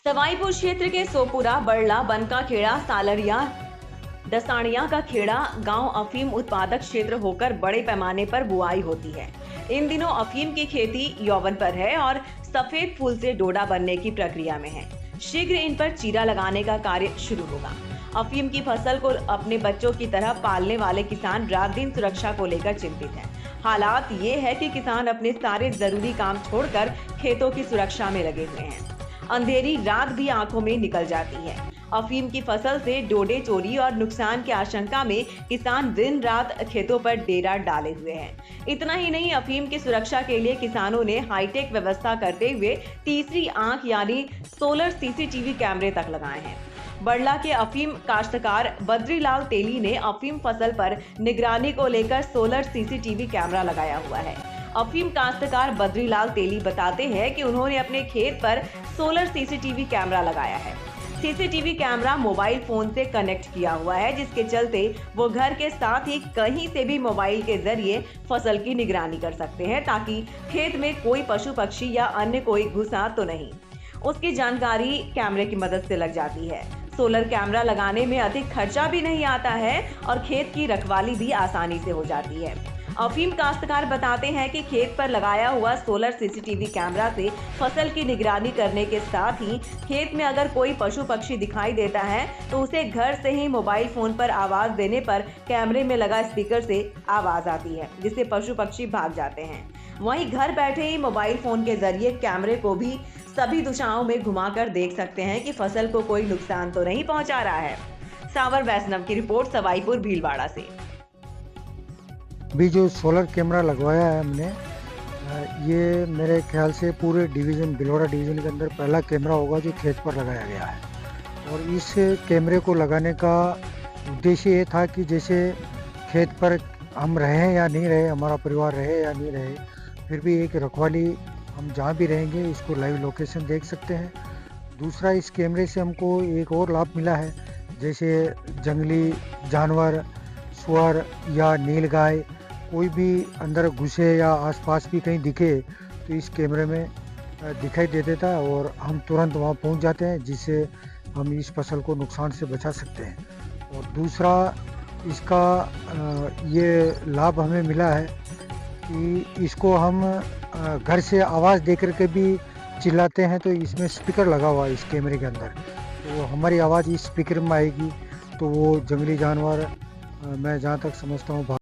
सवाईपुर क्षेत्र के सोपुरा, बड़ला, बनका खेड़ा, सालरिया, दसाणिया का खेड़ा गांव अफीम उत्पादक क्षेत्र होकर बड़े पैमाने पर बुआई होती है। इन दिनों अफीम की खेती यौवन पर है और सफेद फूल से डोडा बनने की प्रक्रिया में है। शीघ्र इन पर चीरा लगाने का कार्य शुरू होगा। अफीम की फसल को अपने बच्चों की तरह पालने वाले किसान रात दिन सुरक्षा को लेकर चिंतित हैं। हालात ये है कि किसान अपने सारे जरूरी काम छोड़कर खेतों की सुरक्षा में लगे हुए हैं। अंधेरी रात भी आंखों में निकल जाती है। अफीम की फसल से डोडे चोरी और नुकसान की आशंका में किसान दिन रात खेतों पर डेरा डाले हुए हैं। इतना ही नहीं, अफीम की सुरक्षा के लिए किसानों ने हाईटेक व्यवस्था करते हुए तीसरी आंख यानी सोलर सीसीटीवी कैमरे तक लगाए हैं। बड़ला के अफीम काश्तकार बद्रीलाल तेली ने अफीम फसल पर निगरानी को लेकर सोलर सीसीटीवी कैमरा लगाया हुआ है। अफीम काश्तकार बद्रीलाल तेली बताते हैं कि उन्होंने अपने खेत पर सोलर सीसीटीवी कैमरा लगाया है। सीसीटीवी कैमरा मोबाइल फोन से कनेक्ट किया हुआ है, जिसके चलते वो घर के साथ ही कहीं से भी मोबाइल के जरिए फसल की निगरानी कर सकते हैं, ताकि खेत में कोई पशु पक्षी या अन्य कोई घुसा तो नहीं, उसकी जानकारी कैमरे की मदद से लग जाती है। सोलर कैमरा लगाने में अधिक खर्चा भी नहीं आता है और खेत की रखवाली भी आसानी से हो जाती है। अफीम काश्तकार बताते हैं कि खेत पर लगाया हुआ सोलर सीसीटीवी कैमरा से फसल की निगरानी करने के साथ ही खेत में अगर कोई पशु पक्षी दिखाई देता है तो उसे घर से ही मोबाइल फोन पर आवाज देने पर कैमरे में लगा स्पीकर से आवाज आती है, जिससे पशु पक्षी भाग जाते हैं। वहीं घर बैठे ही मोबाइल फोन के जरिए कैमरे को भी सभी दिशाओं में घुमाकर देख सकते हैं कि फसल को कोई नुकसान तो नहीं पहुंचा रहा है। सावर वैष्णव की रिपोर्ट, सवाईपुर भीलवाड़ा से। अभी जो सोलर कैमरा लगवाया है हमने, ये मेरे ख्याल से पूरे डिवीज़न भीलवाड़ा डिवीज़न के अंदर पहला कैमरा होगा जो खेत पर लगाया गया है। और इस कैमरे को लगाने का उद्देश्य ये था कि जैसे खेत पर हम रहें या नहीं रहे, हमारा परिवार रहे या नहीं रहे, फिर भी एक रखवाली हम जहाँ भी रहेंगे इसको लाइव लोकेशन देख सकते हैं। दूसरा, इस कैमरे से हमको एक और लाभ मिला है, जैसे जंगली जानवर, सुअर या नीलगाय कोई भी अंदर घुसे या आसपास भी कहीं दिखे तो इस कैमरे में दिखाई दे देता है और हम तुरंत वहाँ पहुँच जाते हैं, जिससे हम इस फसल को नुकसान से बचा सकते हैं। और दूसरा, इसका ये लाभ हमें मिला है कि इसको हम घर से आवाज़ दे करके भी चिल्लाते हैं तो इसमें स्पीकर लगा हुआ है इस कैमरे के अंदर, तो हमारी आवाज़ इस स्पीकर में आएगी तो वो जंगली जानवर, मैं जहाँ तक समझता हूँ